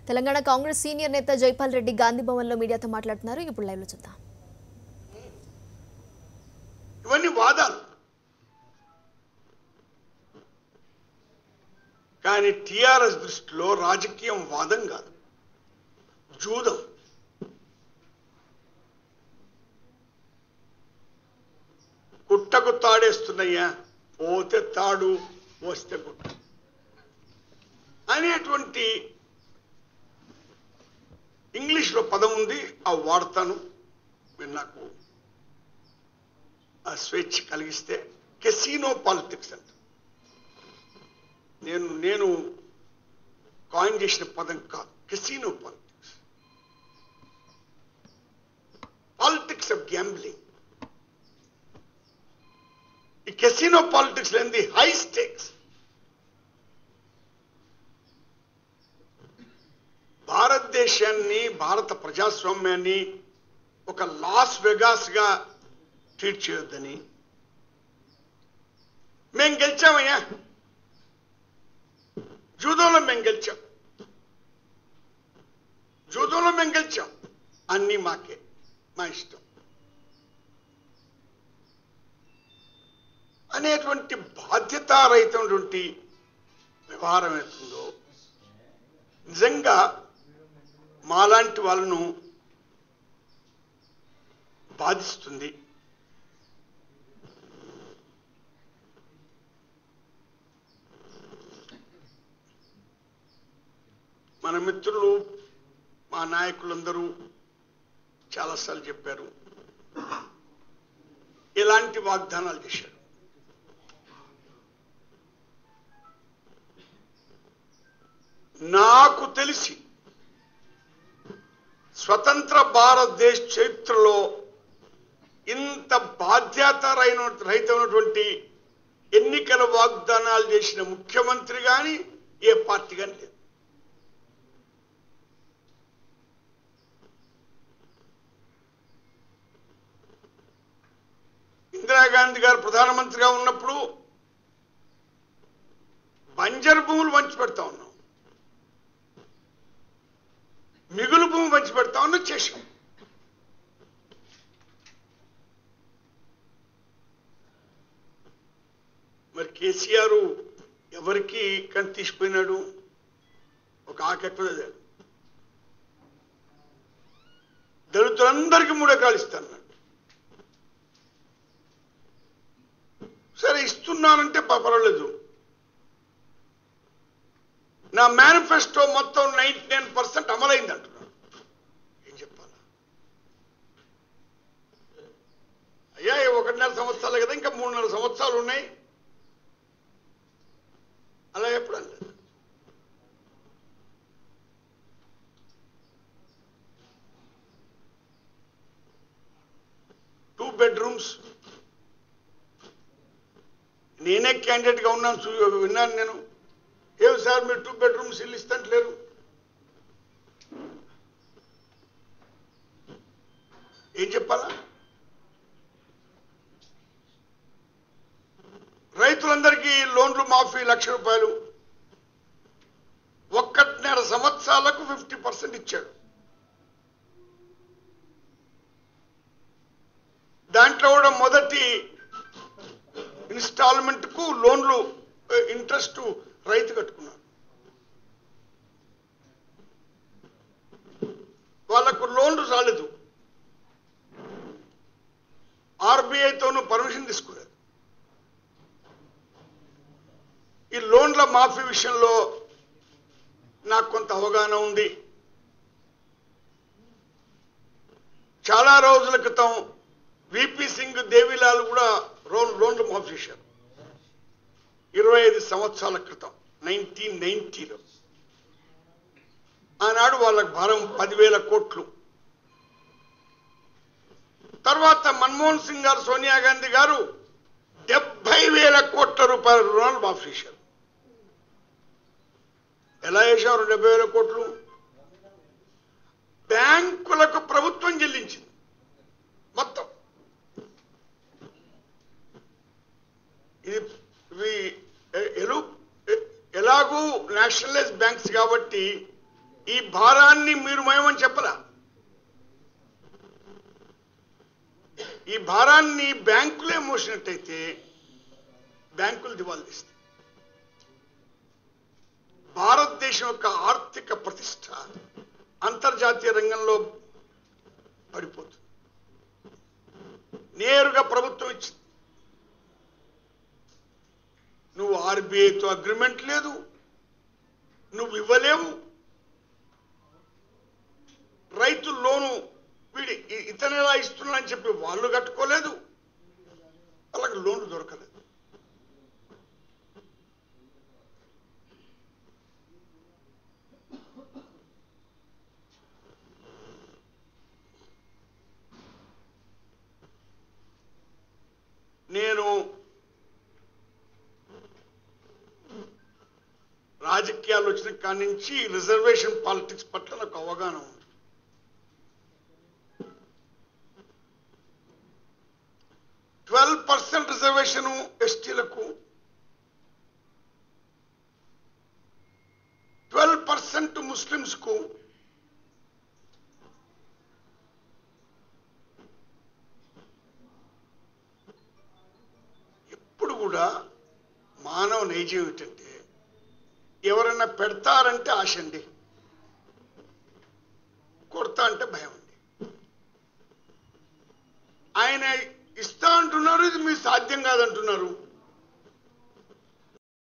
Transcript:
Telangana Congress senior నేత జైపాల్ రెడ్డి గాంధీ భవన్లో మీడియాతో మాట్లాడుతున్నారు. ఇప్పుడు లైవ్లో చూద్దాం. ఇవన్నీ వాదాలు. కానీ టిఆర్ఎస్ దృష్టిలో రాజకీయం వాదం కాదు, జూదం. కుట్టకు తాడేస్తున్నాయ్యా, పోతే తాడు, వస్తే గుట్ట అనేటువంటి ఇంగ్లీష్లో పదం ఉంది, ఆ వాడతాను. మీరు నాకు ఆ స్వేచ్ఛ కలిగిస్తే కెసినో పాలిటిక్స్ అంట. నేను కాయిన్ చేసిన పదం కాదు, casino politics, politics of gambling. ఈ కెసినో పాలిటిక్స్ లేనిది హై స్టేక్స్. భారతదేశాన్ని, భారత ప్రజాస్వామ్యాన్ని ఒక లాస్ వెగాస్ గా ట్రీట్ చేయొద్దని. మేము గెలిచామయ్యా, జూదంలో మేము గెలిచాం, జూదంలో మేము గెలిచాం, అన్నీ మాకే, మా ఇష్టం అనేటువంటి బాధ్యతారహితమైనటువంటి వ్యవహారం అవుతుందో నిజంగా మాలాంటి వాళ్ళను బాధిస్తుంది. మన మిత్రులు, మా నాయకులందరూ చాలాసార్లు చెప్పారు, ఎలాంటి వాగ్దానాలు చేశారు. నాకు తెలిసి స్వతంత్ర భారతదేశ చరిత్రలో ఇంత బాధ్యతారహితమైనటువంటి ఎన్నికల వాగ్దానాలు చేసిన ముఖ్యమంత్రి కానీ ఏ పార్టీ కానీ లేదు. ఇందిరాగాంధీ గారు ప్రధానమంత్రిగా ఉన్నప్పుడు బంజరు భూములు పంచి పెడతా ఉన్నాం, మిగులు భూమి పంచి పెడతా ఉన్నా, చేశాం. మరి కేసీఆర్ ఎవరికి కని తీసిపోయినాడు? ఒక ఆకెక్కువ దళితులందరికీ 3 ఎకరాలు ఇస్తాను. సరే ఇస్తున్నానంటే పర్వాలేదు. నా మేనిఫెస్టో మొత్తం 99% అమలైంది అంటున్నాను. ఏం చెప్పాలా అయ్యా? 1.5 సంవత్సరాలు కదా, ఇంకా 3.5 సంవత్సరాలు ఉన్నాయి. అలా ఎప్పుడు అనలేదు. 2 bedrooms నేనే క్యాండిడేట్ గా ఉన్నాను, విన్నాను నేను. ఏమి సార్ మీరు 2 bedrooms ఇల్లు ఇస్తలేరు? ఏం చెప్పాలా? రైతులందరికీ లోన్లు మాఫీ 1,00,000 రూపాయలు 1.5 సంవత్సరాలకు 50% ఇచ్చాడు. దాంట్లో కూడా మొదటి ఇన్స్టాల్మెంట్ కు లోన్లు ఇంట్రెస్ట్ రైతు కట్టుకున్నారు. వాళ్లకు లోన్లు రాలేదు, ఆర్బీఐతోనూ పర్మిషన్ తీసుకోలేదు. ఈ లోన్ల మాఫీ విషయంలో నాకు కొంత అవగాహన ఉంది. చాలా రోజుల క్రితం విపి సింగ్, దేవిలాల్ కూడా లోన్లు మాఫీ చేశారు. 25 సంవత్సరాల క్రితం 1990లో. ఆనాడు వాళ్ళకి భారం 10,000 కోట్లు. తర్వాత మన్మోహన్ సింగ్ గారు, సోనియా గాంధీ గారు 70,000 కోట్ల రూపాయల రుణాలు మాఫీ చేశారు. ఎలా చేశారు 70,000 కోట్లు? బ్యాంకులకు ప్రభుత్వం చెల్లించింది మొత్తం. ఇది ఎలాగూ నేషనలైజ్ బ్యాంక్స్ కాబట్టి ఈ భారాన్ని మీరు మయమని చెప్పరా? ఈ భారాన్ని బ్యాంకులే మోసినట్టయితే బ్యాంకులు దివాళా తీస్తాయి. భారతదేశం యొక్క ఆర్థిక ప్రతిష్ట అంతర్జాతీయ రంగంలో పడిపోతుంది. నేరుగా ప్రభుత్వం ఇచ్చింది. నువ్వు ఆర్బీఐతో అగ్రిమెంట్ లేదు, నువ్వు ఇవ్వలేవు. రైతు లోను వీడి ఇతను ఎలా ఇస్తున్నా అని చెప్పి వాళ్ళు కట్టుకోలేదు, వాళ్ళకి లోన్లు దొరకలేదు. నేను రాజకీయాలు వచ్చిన కాడి నుంచి రిజర్వేషన్ పాలిటిక్స్ పట్ల నాకు అవగాహన ఉంది. రిజర్వేషన్ ఎస్టీలకు, 12% ముస్లింస్ కు, ఎప్పుడు కూడా మానవ నైజం ఏంటంటే ఎవరన్నా పెడతారంటే ఆశ అండి.